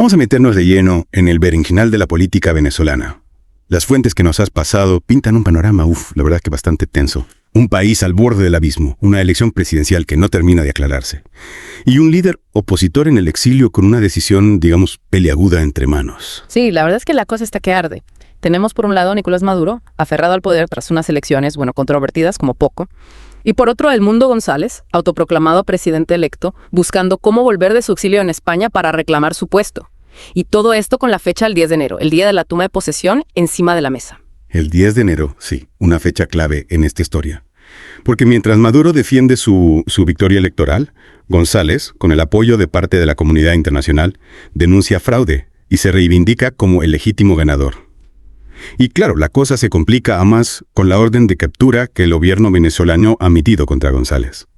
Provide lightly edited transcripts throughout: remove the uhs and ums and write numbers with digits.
Vamos a meternos de lleno en el berenjenal de la política venezolana. Las fuentes que nos has pasado pintan un panorama, la verdad que bastante tenso. Un país al borde del abismo, una elección presidencial que no termina de aclararse. Y un líder opositor en el exilio con una decisión, digamos, peliaguda entre manos. Sí, la verdad es que la cosa está que arde. Tenemos por un lado a Nicolás Maduro, aferrado al poder tras unas elecciones, controvertidas como poco. Y por otro, Edmundo González, autoproclamado presidente electo, buscando cómo volver de su exilio en España para reclamar su puesto. Y todo esto con la fecha del 10 de enero, el día de la toma de posesión, encima de la mesa. El 10 de enero, sí, una fecha clave en esta historia. Porque mientras Maduro defiende su victoria electoral, González, con el apoyo de parte de la comunidad internacional, denuncia fraude y se reivindica como el legítimo ganador. Y claro, la cosa se complica a más con la orden de captura que el gobierno venezolano ha emitido contra González,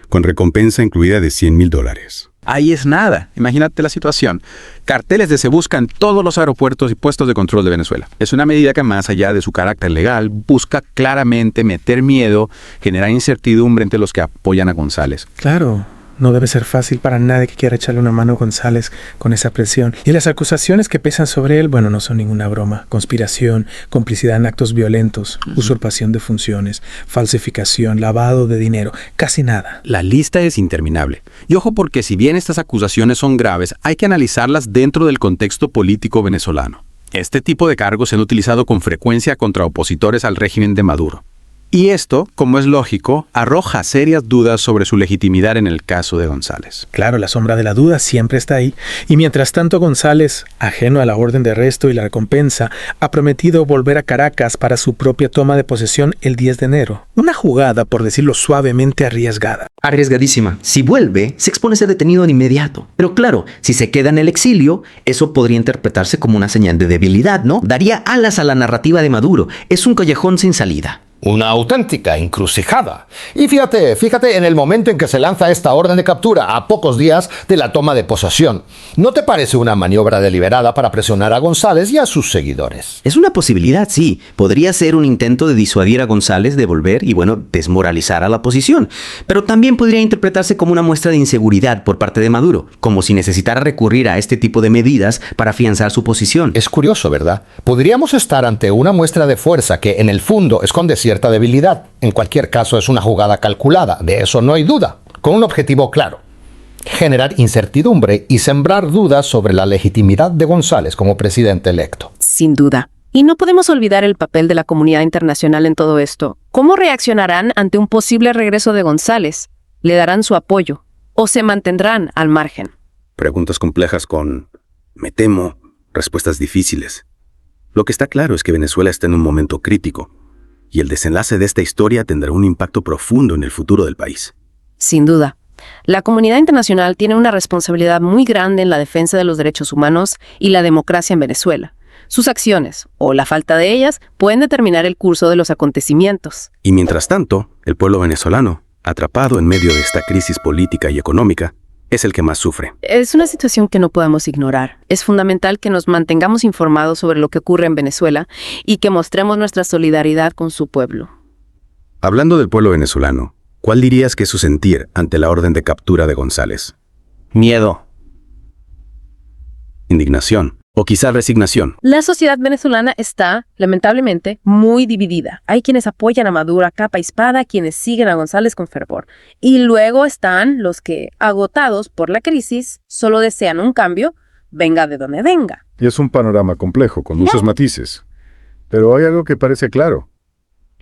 con recompensa incluida de $100,000. Ahí es nada. Imagínate la situación. Carteles de se busca en todos los aeropuertos y puestos de control de Venezuela. Es una medida que, más allá de su carácter legal, busca claramente meter miedo, generar incertidumbre entre los que apoyan a González. Claro. No debe ser fácil para nadie que quiera echarle una mano a González con esa presión. Y las acusaciones que pesan sobre él, no son ninguna broma. Conspiración, complicidad en actos violentos, usurpación de funciones, falsificación, lavado de dinero, casi nada. La lista es interminable. Y ojo, porque si bien estas acusaciones son graves, hay que analizarlas dentro del contexto político venezolano. Este tipo de cargos se han utilizado con frecuencia contra opositores al régimen de Maduro. Y esto, como es lógico, arroja serias dudas sobre su legitimidad en el caso de González. Claro, la sombra de la duda siempre está ahí. Y mientras tanto, González, ajeno a la orden de arresto y la recompensa, ha prometido volver a Caracas para su propia toma de posesión el 10 de enero. Una jugada, por decirlo suavemente, arriesgada. Arriesgadísima. Si vuelve, se expone a ser detenido de inmediato. Pero claro, si se queda en el exilio, eso podría interpretarse como una señal de debilidad, ¿no? Daría alas a la narrativa de Maduro. Es un callejón sin salida. Una auténtica encrucijada. Y fíjate en el momento en que se lanza esta orden de captura, a pocos días de la toma de posesión. ¿No te parece una maniobra deliberada para presionar a González y a sus seguidores? Es una posibilidad, sí. Podría ser un intento de disuadir a González de volver y, desmoralizar a la oposición. Pero también podría interpretarse como una muestra de inseguridad por parte de Maduro, como si necesitara recurrir a este tipo de medidas para afianzar su posición. Es curioso, ¿verdad? Podríamos estar ante una muestra de fuerza que, en el fondo, esconde cierta debilidad. En cualquier caso, es una jugada calculada, de eso no hay duda, con un objetivo claro: generar incertidumbre y sembrar dudas sobre la legitimidad de González como presidente electo. Sin duda. Y no podemos olvidar el papel de la comunidad internacional en todo esto. ¿Cómo reaccionarán ante un posible regreso de González? ¿Le darán su apoyo o se mantendrán al margen? Preguntas complejas con, me temo, respuestas difíciles. Lo que está claro es que Venezuela está en un momento crítico, y el desenlace de esta historia tendrá un impacto profundo en el futuro del país. Sin duda. La comunidad internacional tiene una responsabilidad muy grande en la defensa de los derechos humanos y la democracia en Venezuela. Sus acciones, o la falta de ellas, pueden determinar el curso de los acontecimientos. Y mientras tanto, el pueblo venezolano, atrapado en medio de esta crisis política y económica, es el que más sufre. Es una situación que no podemos ignorar. Es fundamental que nos mantengamos informados sobre lo que ocurre en Venezuela y que mostremos nuestra solidaridad con su pueblo. Hablando del pueblo venezolano, ¿cuál dirías que es su sentir ante la orden de captura de González? Miedo. Indignación. O quizá resignación. La sociedad venezolana está, lamentablemente, muy dividida. Hay quienes apoyan a Maduro a capa y espada, quienes siguen a González con fervor. Y luego están los que, agotados por la crisis, solo desean un cambio, venga de donde venga. Y es un panorama complejo, con muchos matices. Pero hay algo que parece claro.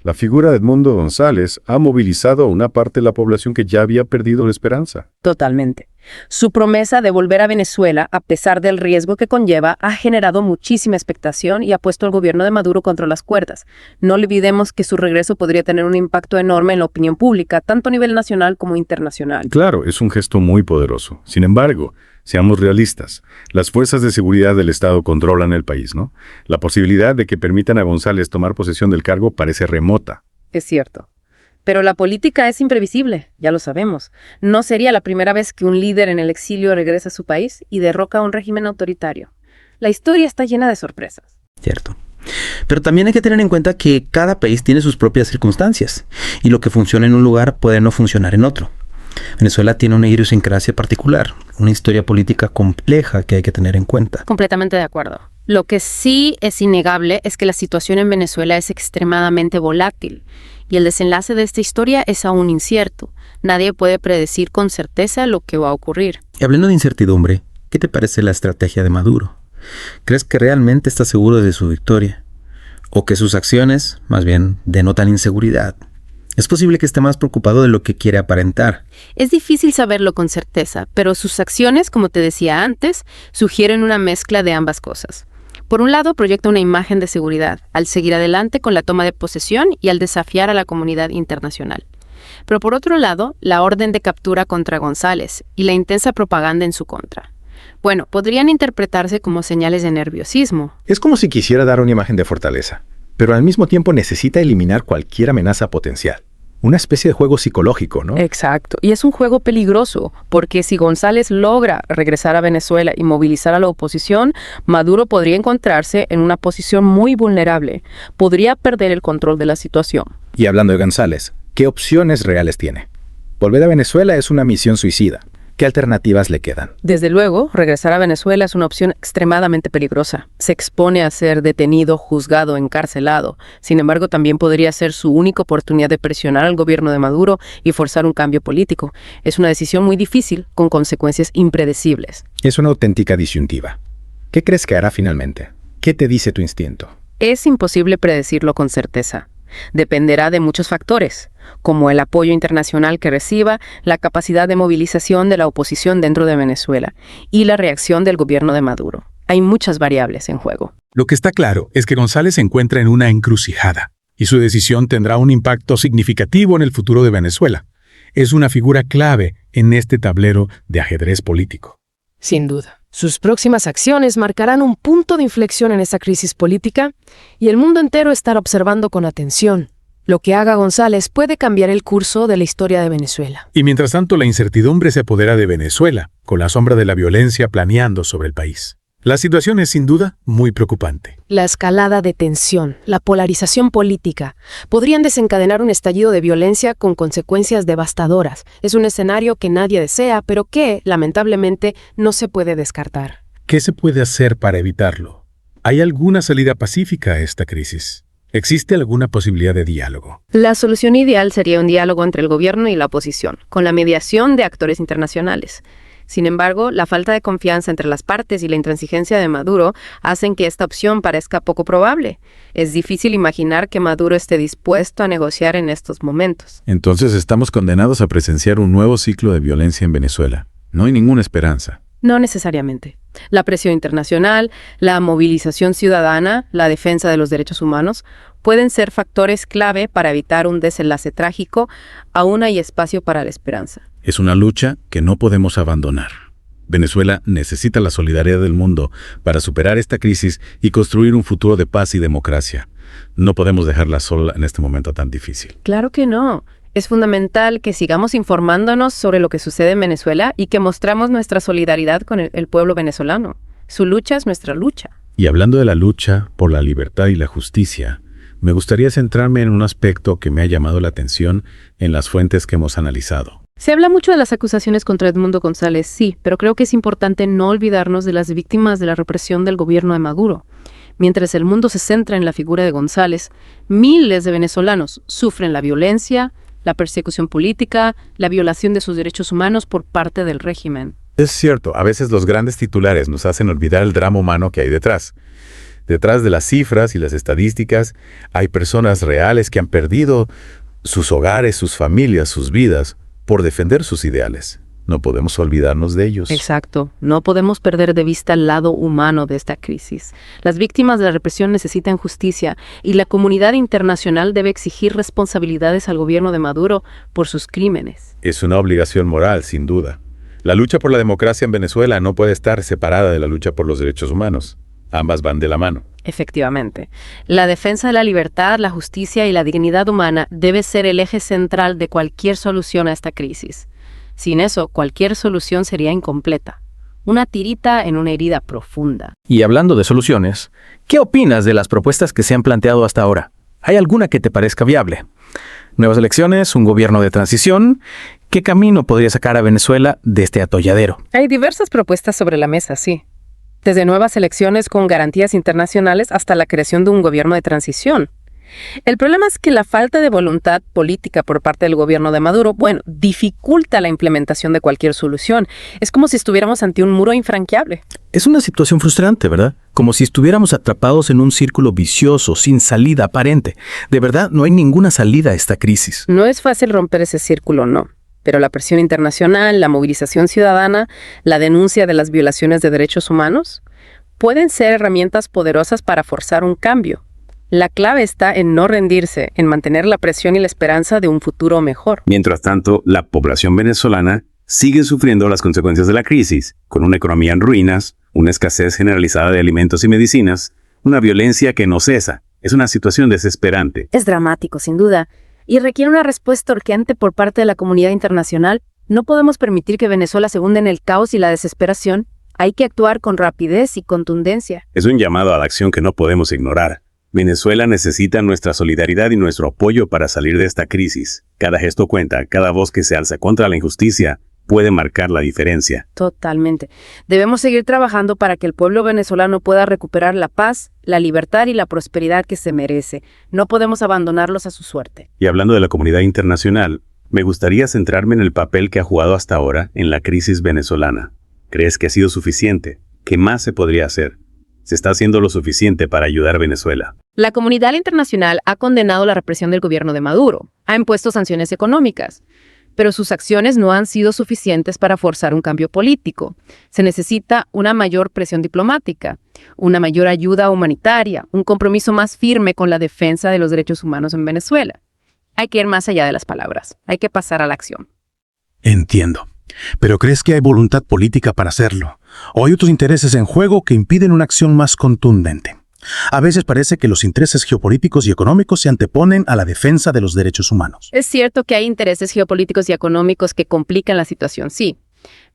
La figura de Edmundo González ha movilizado a una parte de la población que ya había perdido la esperanza. Totalmente. Su promesa de volver a Venezuela, a pesar del riesgo que conlleva, ha generado muchísima expectación y ha puesto al gobierno de Maduro contra las cuerdas. No olvidemos que su regreso podría tener un impacto enorme en la opinión pública, tanto a nivel nacional como internacional. Claro, es un gesto muy poderoso. Sin embargo, seamos realistas. Las fuerzas de seguridad del Estado controlan el país, ¿no? La posibilidad de que permitan a González tomar posesión del cargo parece remota. Es cierto. Pero la política es imprevisible, ya lo sabemos. No sería la primera vez que un líder en el exilio regresa a su país y derroca a un régimen autoritario. La historia está llena de sorpresas. Cierto. Pero también hay que tener en cuenta que cada país tiene sus propias circunstancias y lo que funciona en un lugar puede no funcionar en otro. Venezuela tiene una idiosincrasia particular, una historia política compleja que hay que tener en cuenta. Completamente de acuerdo. Lo que sí es innegable es que la situación en Venezuela es extremadamente volátil y el desenlace de esta historia es aún incierto. Nadie puede predecir con certeza lo que va a ocurrir. Y hablando de incertidumbre, ¿qué te parece la estrategia de Maduro? ¿Crees que realmente está seguro de su victoria? ¿O que sus acciones, más bien, denotan inseguridad? Es posible que esté más preocupado de lo que quiere aparentar. Es difícil saberlo con certeza, pero sus acciones, como te decía antes, sugieren una mezcla de ambas cosas. Por un lado, proyecta una imagen de seguridad, al seguir adelante con la toma de posesión y al desafiar a la comunidad internacional. Pero por otro lado, la orden de captura contra González y la intensa propaganda en su contra. Bueno, podrían interpretarse como señales de nerviosismo. Es como si quisiera dar una imagen de fortaleza, pero al mismo tiempo necesita eliminar cualquier amenaza potencial. Una especie de juego psicológico, ¿no? Exacto. Y es un juego peligroso, porque si González logra regresar a Venezuela y movilizar a la oposición, Maduro podría encontrarse en una posición muy vulnerable. Podría perder el control de la situación. Y hablando de González, ¿qué opciones reales tiene? Volver a Venezuela es una misión suicida. ¿Qué alternativas le quedan? Desde luego, regresar a Venezuela es una opción extremadamente peligrosa. Se expone a ser detenido, juzgado, encarcelado. Sin embargo, también podría ser su única oportunidad de presionar al gobierno de Maduro y forzar un cambio político. Es una decisión muy difícil, con consecuencias impredecibles. Es una auténtica disyuntiva. ¿Qué crees que hará finalmente? ¿Qué te dice tu instinto? Es imposible predecirlo con certeza. Dependerá de muchos factores, como el apoyo internacional que reciba, la capacidad de movilización de la oposición dentro de Venezuela y la reacción del gobierno de Maduro. Hay muchas variables en juego. Lo que está claro es que González se encuentra en una encrucijada y su decisión tendrá un impacto significativo en el futuro de Venezuela. Es una figura clave en este tablero de ajedrez político. Sin duda. Sus próximas acciones marcarán un punto de inflexión en esa crisis política y el mundo entero estará observando con atención. Lo que haga González puede cambiar el curso de la historia de Venezuela. Y mientras tanto, la incertidumbre se apodera de Venezuela, con la sombra de la violencia planeando sobre el país. La situación es sin duda muy preocupante. La escalada de tensión, la polarización política, podrían desencadenar un estallido de violencia con consecuencias devastadoras. Es un escenario que nadie desea, pero que, lamentablemente, no se puede descartar. ¿Qué se puede hacer para evitarlo? ¿Hay alguna salida pacífica a esta crisis? ¿Existe alguna posibilidad de diálogo? La solución ideal sería un diálogo entre el gobierno y la oposición, con la mediación de actores internacionales. Sin embargo, la falta de confianza entre las partes y la intransigencia de Maduro hacen que esta opción parezca poco probable. Es difícil imaginar que Maduro esté dispuesto a negociar en estos momentos. Entonces estamos condenados a presenciar un nuevo ciclo de violencia en Venezuela. No hay ninguna esperanza. No necesariamente. La presión internacional, la movilización ciudadana, la defensa de los derechos humanos pueden ser factores clave para evitar un desenlace trágico. Aún hay espacio para la esperanza. Es una lucha que no podemos abandonar. Venezuela necesita la solidaridad del mundo para superar esta crisis y construir un futuro de paz y democracia. No podemos dejarla sola en este momento tan difícil. Claro que no. Es fundamental que sigamos informándonos sobre lo que sucede en Venezuela y que mostramos nuestra solidaridad con el pueblo venezolano. Su lucha es nuestra lucha. Y hablando de la lucha por la libertad y la justicia, me gustaría centrarme en un aspecto que me ha llamado la atención en las fuentes que hemos analizado. Se habla mucho de las acusaciones contra Edmundo González, sí, pero creo que es importante no olvidarnos de las víctimas de la represión del gobierno de Maduro. Mientras el mundo se centra en la figura de González, miles de venezolanos sufren la violencia, la persecución política, la violación de sus derechos humanos por parte del régimen. Es cierto, a veces los grandes titulares nos hacen olvidar el drama humano que hay detrás. Detrás de las cifras y las estadísticas hay personas reales que han perdido sus hogares, sus familias, sus vidas, por defender sus ideales. No podemos olvidarnos de ellos. Exacto. No podemos perder de vista el lado humano de esta crisis. Las víctimas de la represión necesitan justicia y la comunidad internacional debe exigir responsabilidades al gobierno de Maduro por sus crímenes. Es una obligación moral, sin duda. La lucha por la democracia en Venezuela no puede estar separada de la lucha por los derechos humanos. Ambas van de la mano. Efectivamente. La defensa de la libertad, la justicia y la dignidad humana debe ser el eje central de cualquier solución a esta crisis. Sin eso, cualquier solución sería incompleta. Una tirita en una herida profunda. Y hablando de soluciones, ¿qué opinas de las propuestas que se han planteado hasta ahora? ¿Hay alguna que te parezca viable? Nuevas elecciones, un gobierno de transición. ¿Qué camino podría sacar a Venezuela de este atolladero? Hay diversas propuestas sobre la mesa, sí. Desde nuevas elecciones con garantías internacionales hasta la creación de un gobierno de transición. El problema es que la falta de voluntad política por parte del gobierno de Maduro, dificulta la implementación de cualquier solución. Es como si estuviéramos ante un muro infranqueable. Es una situación frustrante, ¿verdad? Como si estuviéramos atrapados en un círculo vicioso, sin salida aparente. De verdad, no hay ninguna salida a esta crisis. No es fácil romper ese círculo, no. Pero la presión internacional, la movilización ciudadana, la denuncia de las violaciones de derechos humanos, pueden ser herramientas poderosas para forzar un cambio. La clave está en no rendirse, en mantener la presión y la esperanza de un futuro mejor. Mientras tanto, la población venezolana sigue sufriendo las consecuencias de la crisis, con una economía en ruinas, una escasez generalizada de alimentos y medicinas, una violencia que no cesa. Es una situación desesperante. Es dramático, sin duda, y requiere una respuesta urgente por parte de la comunidad internacional. No podemos permitir que Venezuela se hunda en el caos y la desesperación. Hay que actuar con rapidez y contundencia. Es un llamado a la acción que no podemos ignorar. Venezuela necesita nuestra solidaridad y nuestro apoyo para salir de esta crisis. Cada gesto cuenta, cada voz que se alza contra la injusticia puede marcar la diferencia. Totalmente. Debemos seguir trabajando para que el pueblo venezolano pueda recuperar la paz, la libertad y la prosperidad que se merece. No podemos abandonarlos a su suerte. Y hablando de la comunidad internacional, me gustaría centrarme en el papel que ha jugado hasta ahora en la crisis venezolana. ¿Crees que ha sido suficiente? ¿Qué más se podría hacer? ¿Se está haciendo lo suficiente para ayudar a Venezuela? La comunidad internacional ha condenado la represión del gobierno de Maduro, ha impuesto sanciones económicas, pero sus acciones no han sido suficientes para forzar un cambio político. Se necesita una mayor presión diplomática, una mayor ayuda humanitaria, un compromiso más firme con la defensa de los derechos humanos en Venezuela. Hay que ir más allá de las palabras, hay que pasar a la acción. Entiendo. ¿Pero crees que hay voluntad política para hacerlo? ¿O hay otros intereses en juego que impiden una acción más contundente? A veces parece que los intereses geopolíticos y económicos se anteponen a la defensa de los derechos humanos. Es cierto que hay intereses geopolíticos y económicos que complican la situación, sí,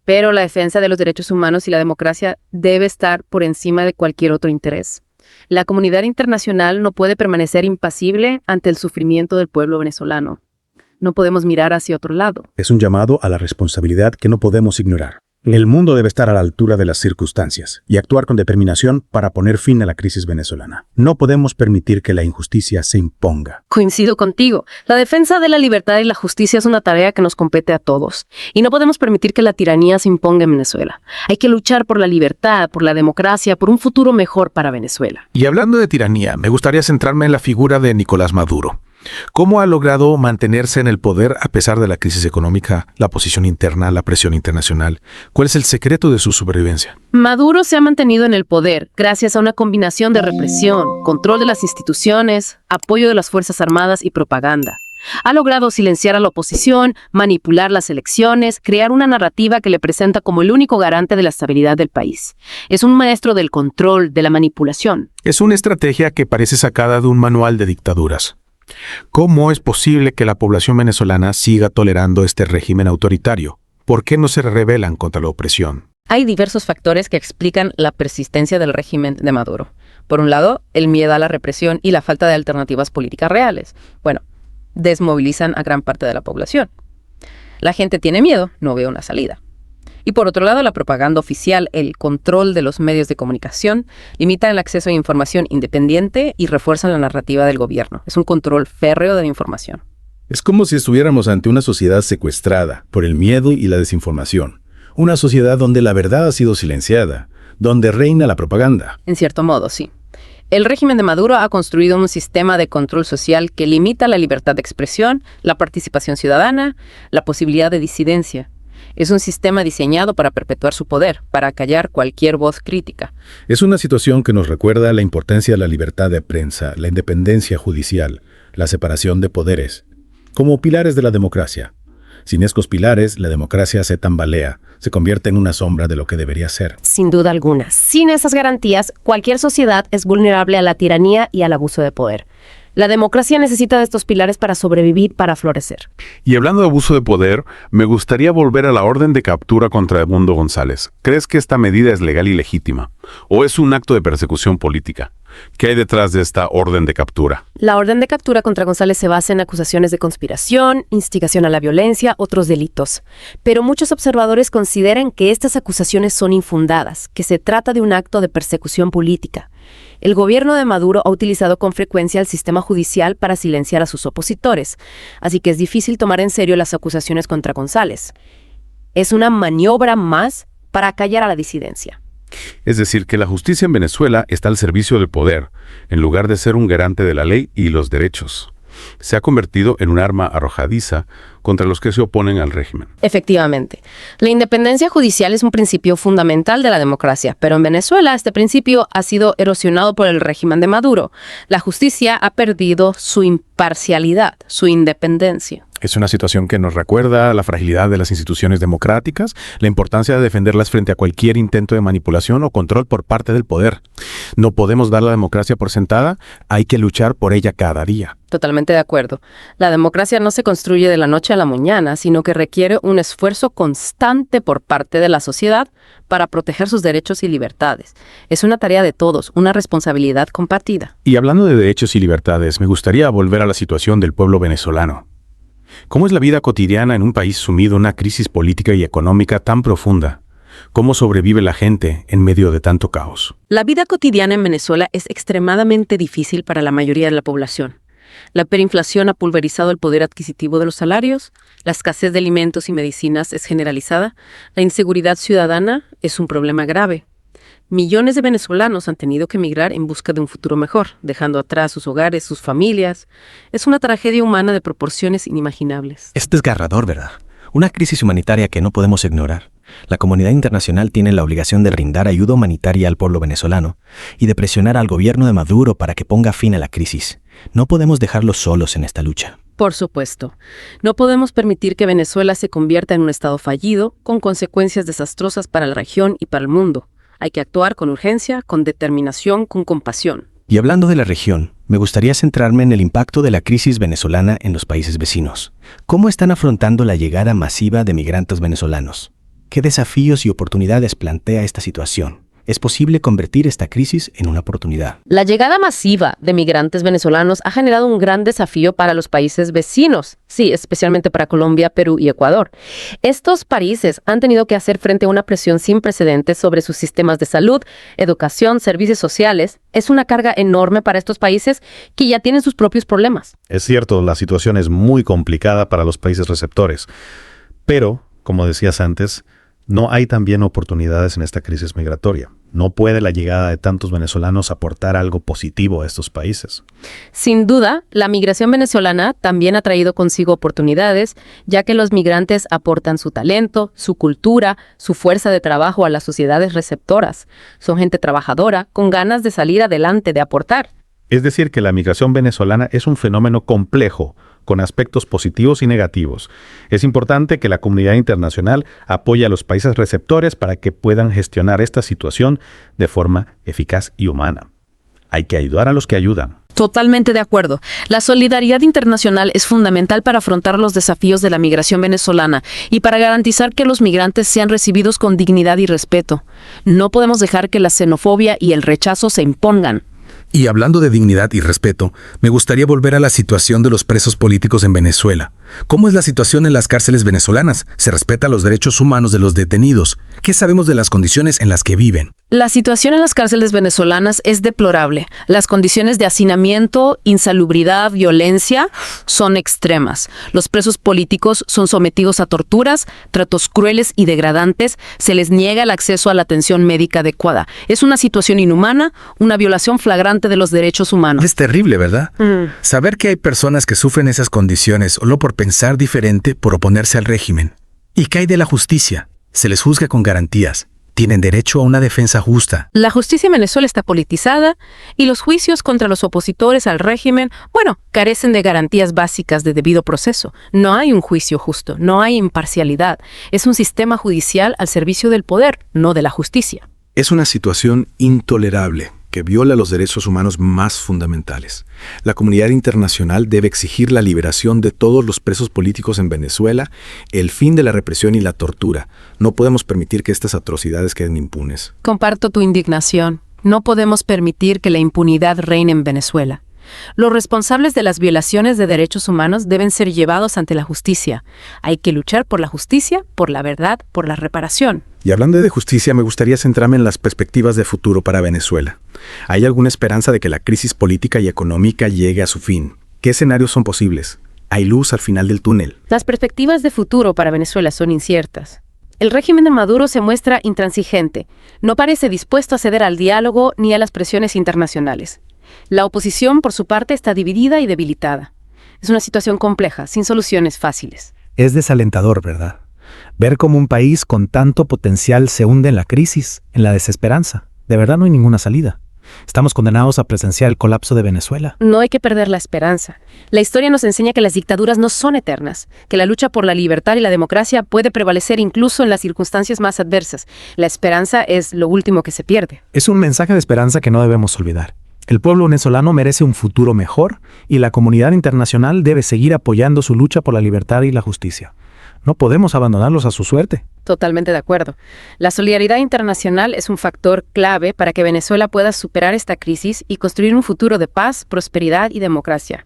pero la defensa de los derechos humanos y la democracia debe estar por encima de cualquier otro interés. La comunidad internacional no puede permanecer impasible ante el sufrimiento del pueblo venezolano. No podemos mirar hacia otro lado. Es un llamado a la responsabilidad que no podemos ignorar. El mundo debe estar a la altura de las circunstancias y actuar con determinación para poner fin a la crisis venezolana. No podemos permitir que la injusticia se imponga. Coincido contigo. La defensa de la libertad y la justicia es una tarea que nos compete a todos. Y no podemos permitir que la tiranía se imponga en Venezuela. Hay que luchar por la libertad, por la democracia, por un futuro mejor para Venezuela. Y hablando de tiranía, me gustaría centrarme en la figura de Nicolás Maduro. ¿Cómo ha logrado mantenerse en el poder a pesar de la crisis económica, la posición interna, la presión internacional? ¿Cuál es el secreto de su supervivencia? Maduro se ha mantenido en el poder gracias a una combinación de represión, control de las instituciones, apoyo de las Fuerzas Armadas y propaganda. Ha logrado silenciar a la oposición, manipular las elecciones, crear una narrativa que le presenta como el único garante de la estabilidad del país. Es un maestro del control, de la manipulación. Es una estrategia que parece sacada de un manual de dictaduras. ¿Cómo es posible que la población venezolana siga tolerando este régimen autoritario? ¿Por qué no se rebelan contra la opresión? Hay diversos factores que explican la persistencia del régimen de Maduro. Por un lado, el miedo a la represión y la falta de alternativas políticas reales. Desmovilizan a gran parte de la población. La gente tiene miedo, no ve una salida. Y por otro lado, la propaganda oficial, el control de los medios de comunicación, limitan el acceso a información independiente y refuerzan la narrativa del gobierno. Es un control férreo de la información. Es como si estuviéramos ante una sociedad secuestrada por el miedo y la desinformación. Una sociedad donde la verdad ha sido silenciada, donde reina la propaganda. En cierto modo, sí. El régimen de Maduro ha construido un sistema de control social que limita la libertad de expresión, la participación ciudadana, la posibilidad de disidencia. Es un sistema diseñado para perpetuar su poder, para acallar cualquier voz crítica. Es una situación que nos recuerda la importancia de la libertad de prensa, la independencia judicial, la separación de poderes, como pilares de la democracia. Sin estos pilares, la democracia se tambalea, se convierte en una sombra de lo que debería ser. Sin duda alguna. Sin esas garantías, cualquier sociedad es vulnerable a la tiranía y al abuso de poder. La democracia necesita de estos pilares para sobrevivir, para florecer. Y hablando de abuso de poder, me gustaría volver a la orden de captura contra Edmundo González. ¿Crees que esta medida es legal y legítima? ¿O es un acto de persecución política? ¿Qué hay detrás de esta orden de captura? La orden de captura contra González se basa en acusaciones de conspiración, instigación a la violencia, otros delitos. Pero muchos observadores consideran que estas acusaciones son infundadas, que se trata de un acto de persecución política. El gobierno de Maduro ha utilizado con frecuencia el sistema judicial para silenciar a sus opositores, así que es difícil tomar en serio las acusaciones contra González. Es una maniobra más para callar a la disidencia. Es decir, que la justicia en Venezuela está al servicio del poder, en lugar de ser un garante de la ley y los derechos. Se ha convertido en un arma arrojadiza contra los que se oponen al régimen. Efectivamente. La independencia judicial es un principio fundamental de la democracia, pero en Venezuela este principio ha sido erosionado por el régimen de Maduro. La justicia ha perdido su imparcialidad, su independencia. Es una situación que nos recuerda la fragilidad de las instituciones democráticas, la importancia de defenderlas frente a cualquier intento de manipulación o control por parte del poder. No podemos dar la democracia por sentada, hay que luchar por ella cada día. Totalmente de acuerdo. La democracia no se construye de la noche a la mañana, sino que requiere un esfuerzo constante por parte de la sociedad para proteger sus derechos y libertades. Es una tarea de todos, una responsabilidad compartida. Y hablando de derechos y libertades, me gustaría volver a la situación del pueblo venezolano. ¿Cómo es la vida cotidiana en un país sumido en una crisis política y económica tan profunda? ¿Cómo sobrevive la gente en medio de tanto caos? La vida cotidiana en Venezuela es extremadamente difícil para la mayoría de la población. La hiperinflación ha pulverizado el poder adquisitivo de los salarios, la escasez de alimentos y medicinas es generalizada, la inseguridad ciudadana es un problema grave. Millones de venezolanos han tenido que emigrar en busca de un futuro mejor, dejando atrás sus hogares, sus familias. Es una tragedia humana de proporciones inimaginables. Es desgarrador, ¿verdad? Una crisis humanitaria que no podemos ignorar. La comunidad internacional tiene la obligación de brindar ayuda humanitaria al pueblo venezolano y de presionar al gobierno de Maduro para que ponga fin a la crisis. No podemos dejarlos solos en esta lucha. Por supuesto. No podemos permitir que Venezuela se convierta en un estado fallido, con consecuencias desastrosas para la región y para el mundo. Hay que actuar con urgencia, con determinación, con compasión. Y hablando de la región, me gustaría centrarme en el impacto de la crisis venezolana en los países vecinos. ¿Cómo están afrontando la llegada masiva de migrantes venezolanos? ¿Qué desafíos y oportunidades plantea esta situación? ¿Es posible convertir esta crisis en una oportunidad? La llegada masiva de migrantes venezolanos ha generado un gran desafío para los países vecinos, sí, especialmente para Colombia, Perú y Ecuador. Estos países han tenido que hacer frente a una presión sin precedentes sobre sus sistemas de salud, educación, servicios sociales. Es una carga enorme para estos países que ya tienen sus propios problemas. Es cierto, la situación es muy complicada para los países receptores, pero, como decías antes, no hay también oportunidades en esta crisis migratoria. No puede la llegada de tantos venezolanos aportar algo positivo a estos países. Sin duda, la migración venezolana también ha traído consigo oportunidades, ya que los migrantes aportan su talento, su cultura, su fuerza de trabajo a las sociedades receptoras. Son gente trabajadora, con ganas de salir adelante, de aportar. Es decir, que la migración venezolana es un fenómeno complejo, con aspectos positivos y negativos. Es importante que la comunidad internacional apoye a los países receptores para que puedan gestionar esta situación de forma eficaz y humana. Hay que ayudar a los que ayudan. Totalmente de acuerdo. La solidaridad internacional es fundamental para afrontar los desafíos de la migración venezolana y para garantizar que los migrantes sean recibidos con dignidad y respeto. No podemos dejar que la xenofobia y el rechazo se impongan. Y hablando de dignidad y respeto, me gustaría volver a la situación de los presos políticos en Venezuela. ¿Cómo es la situación en las cárceles venezolanas? ¿Se respeta los derechos humanos de los detenidos? ¿Qué sabemos de las condiciones en las que viven? La situación en las cárceles venezolanas es deplorable. Las condiciones de hacinamiento, insalubridad, violencia son extremas. Los presos políticos son sometidos a torturas, tratos crueles y degradantes. Se les niega el acceso a la atención médica adecuada. Es una situación inhumana, una violación flagrante de los derechos humanos. Es terrible, ¿verdad? Saber que hay personas que sufren esas condiciones solo por pensar diferente, por oponerse al régimen. ¿Y qué hay de la justicia? Se les juzga con garantías. Tienen derecho a una defensa justa. La justicia en Venezuela está politizada y los juicios contra los opositores al régimen, carecen de garantías básicas de debido proceso. No hay un juicio justo, no hay imparcialidad. Es un sistema judicial al servicio del poder, no de la justicia. Es una situación intolerable que viola los derechos humanos más fundamentales. La comunidad internacional debe exigir la liberación de todos los presos políticos en Venezuela, el fin de la represión y la tortura. No podemos permitir que estas atrocidades queden impunes. Comparto tu indignación. No podemos permitir que la impunidad reine en Venezuela. Los responsables de las violaciones de derechos humanos deben ser llevados ante la justicia. Hay que luchar por la justicia, por la verdad, por la reparación. Y hablando de justicia, me gustaría centrarme en las perspectivas de futuro para Venezuela. ¿Hay alguna esperanza de que la crisis política y económica llegue a su fin? ¿Qué escenarios son posibles? ¿Hay luz al final del túnel? Las perspectivas de futuro para Venezuela son inciertas. El régimen de Maduro se muestra intransigente. No parece dispuesto a ceder al diálogo ni a las presiones internacionales. La oposición, por su parte, está dividida y debilitada. Es una situación compleja, sin soluciones fáciles. Es desalentador, ¿verdad? Ver cómo un país con tanto potencial se hunde en la crisis, en la desesperanza. De verdad no hay ninguna salida. Estamos condenados a presenciar el colapso de Venezuela. No hay que perder la esperanza. La historia nos enseña que las dictaduras no son eternas, que la lucha por la libertad y la democracia puede prevalecer incluso en las circunstancias más adversas. La esperanza es lo último que se pierde. Es un mensaje de esperanza que no debemos olvidar. El pueblo venezolano merece un futuro mejor y la comunidad internacional debe seguir apoyando su lucha por la libertad y la justicia. No podemos abandonarlos a su suerte. Totalmente de acuerdo. La solidaridad internacional es un factor clave para que Venezuela pueda superar esta crisis y construir un futuro de paz, prosperidad y democracia.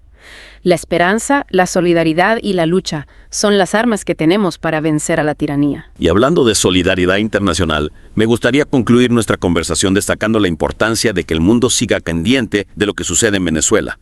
La esperanza, la solidaridad y la lucha son las armas que tenemos para vencer a la tiranía. Y hablando de solidaridad internacional, me gustaría concluir nuestra conversación destacando la importancia de que el mundo siga pendiente de lo que sucede en Venezuela.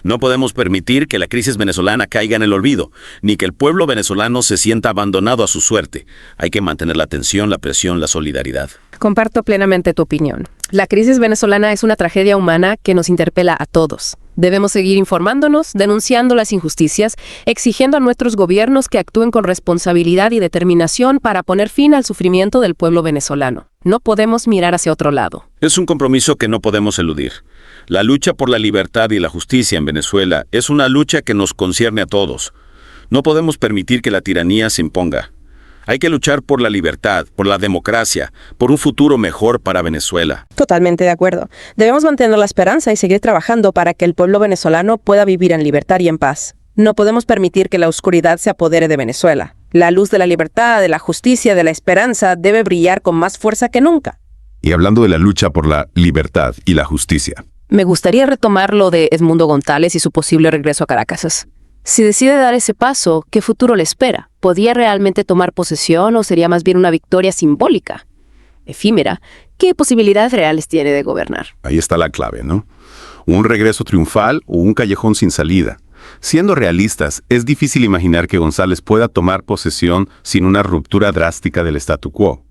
No podemos permitir que la crisis venezolana caiga en el olvido, ni que el pueblo venezolano se sienta abandonado a su suerte. Hay que mantener la atención, la presión, la solidaridad. Comparto plenamente tu opinión. La crisis venezolana es una tragedia humana que nos interpela a todos. Debemos seguir informándonos, denunciando las injusticias, exigiendo a nuestros gobiernos que actúen con responsabilidad y determinación para poner fin al sufrimiento del pueblo venezolano. No podemos mirar hacia otro lado. Es un compromiso que no podemos eludir. La lucha por la libertad y la justicia en Venezuela es una lucha que nos concierne a todos. No podemos permitir que la tiranía se imponga. Hay que luchar por la libertad, por la democracia, por un futuro mejor para Venezuela. Totalmente de acuerdo. Debemos mantener la esperanza y seguir trabajando para que el pueblo venezolano pueda vivir en libertad y en paz. No podemos permitir que la oscuridad se apodere de Venezuela. La luz de la libertad, de la justicia, de la esperanza debe brillar con más fuerza que nunca. Y hablando de la lucha por la libertad y la justicia. Me gustaría retomar lo de Edmundo González y su posible regreso a Caracas. Si decide dar ese paso, ¿qué futuro le espera? ¿Podría realmente tomar posesión o sería más bien una victoria simbólica? Efímera, ¿qué posibilidades reales tiene de gobernar? Ahí está la clave, ¿no? Un regreso triunfal o un callejón sin salida. Siendo realistas, es difícil imaginar que González pueda tomar posesión sin una ruptura drástica del statu quo.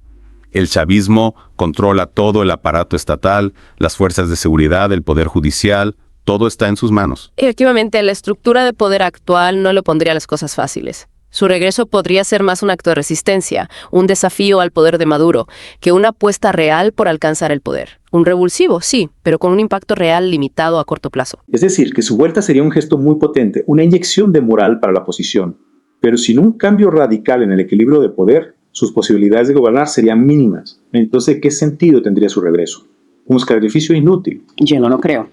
El chavismo controla todo el aparato estatal, las fuerzas de seguridad, el poder judicial. Todo está en sus manos. Efectivamente, la estructura de poder actual no le pondría las cosas fáciles. Su regreso podría ser más un acto de resistencia, un desafío al poder de Maduro, que una apuesta real por alcanzar el poder. Un revulsivo, sí, pero con un impacto real limitado a corto plazo. Es decir, que su vuelta sería un gesto muy potente, una inyección de moral para la oposición. Pero sin un cambio radical en el equilibrio de poder, sus posibilidades de gobernar serían mínimas. Entonces, ¿qué sentido tendría su regreso? Un sacrificio inútil. Yo no lo creo.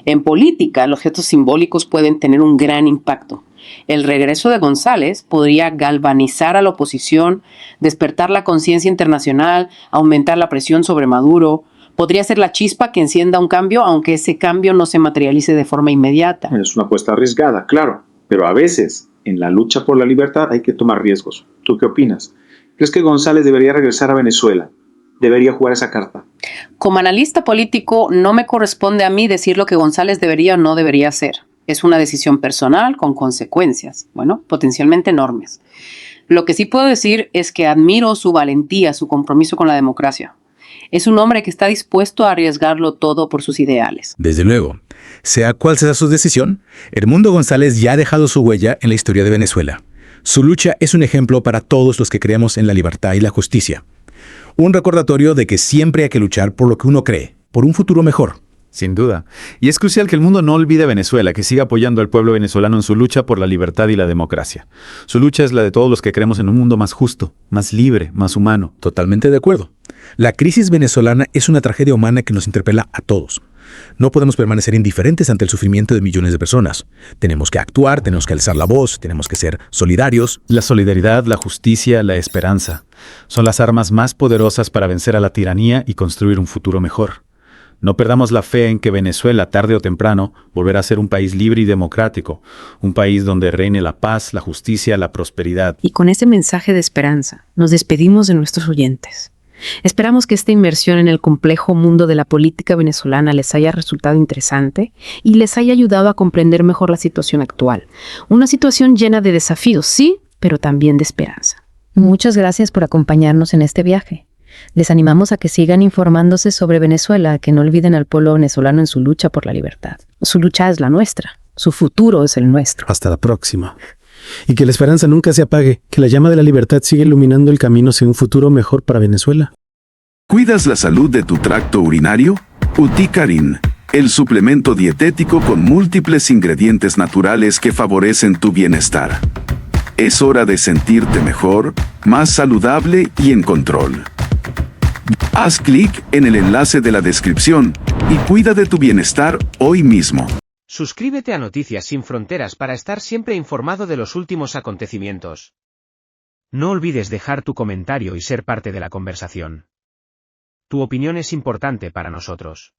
En política, los gestos simbólicos pueden tener un gran impacto. El regreso de González podría galvanizar a la oposición, despertar la conciencia internacional, aumentar la presión sobre Maduro. Podría ser la chispa que encienda un cambio, aunque ese cambio no se materialice de forma inmediata. Es una apuesta arriesgada, claro, pero a veces en la lucha por la libertad hay que tomar riesgos. ¿Tú qué opinas? ¿Crees que González debería regresar a Venezuela? ¿Debería jugar esa carta? Como analista político, no me corresponde a mí decir lo que González debería o no debería hacer. Es una decisión personal con consecuencias, potencialmente enormes. Lo que sí puedo decir es que admiro su valentía, su compromiso con la democracia. Es un hombre que está dispuesto a arriesgarlo todo por sus ideales. Desde luego. Sea cual sea su decisión, Edmundo González ya ha dejado su huella en la historia de Venezuela. Su lucha es un ejemplo para todos los que creemos en la libertad y la justicia. Un recordatorio de que siempre hay que luchar por lo que uno cree, por un futuro mejor. Sin duda. Y es crucial que el mundo no olvide a Venezuela, que siga apoyando al pueblo venezolano en su lucha por la libertad y la democracia. Su lucha es la de todos los que creemos en un mundo más justo, más libre, más humano. Totalmente de acuerdo. La crisis venezolana es una tragedia humana que nos interpela a todos. No podemos permanecer indiferentes ante el sufrimiento de millones de personas. Tenemos que actuar, tenemos que alzar la voz, tenemos que ser solidarios. La solidaridad, la justicia, la esperanza son las armas más poderosas para vencer a la tiranía y construir un futuro mejor. No perdamos la fe en que Venezuela, tarde o temprano, volverá a ser un país libre y democrático, un país donde reine la paz, la justicia, la prosperidad. Y con ese mensaje de esperanza, nos despedimos de nuestros oyentes. Esperamos que esta inmersión en el complejo mundo de la política venezolana les haya resultado interesante y les haya ayudado a comprender mejor la situación actual. Una situación llena de desafíos, sí, pero también de esperanza. Muchas gracias por acompañarnos en este viaje. Les animamos a que sigan informándose sobre Venezuela, que no olviden al pueblo venezolano en su lucha por la libertad. Su lucha es la nuestra, su futuro es el nuestro. Hasta la próxima. Y que la esperanza nunca se apague, que la llama de la libertad siga iluminando el camino hacia un futuro mejor para Venezuela. ¿Cuidas la salud de tu tracto urinario? Uticarin, el suplemento dietético con múltiples ingredientes naturales que favorecen tu bienestar. Es hora de sentirte mejor, más saludable y en control. Haz clic en el enlace de la descripción y cuida de tu bienestar hoy mismo. Suscríbete a Noticias Sin Fronteras para estar siempre informado de los últimos acontecimientos. No olvides dejar tu comentario y ser parte de la conversación. Tu opinión es importante para nosotros.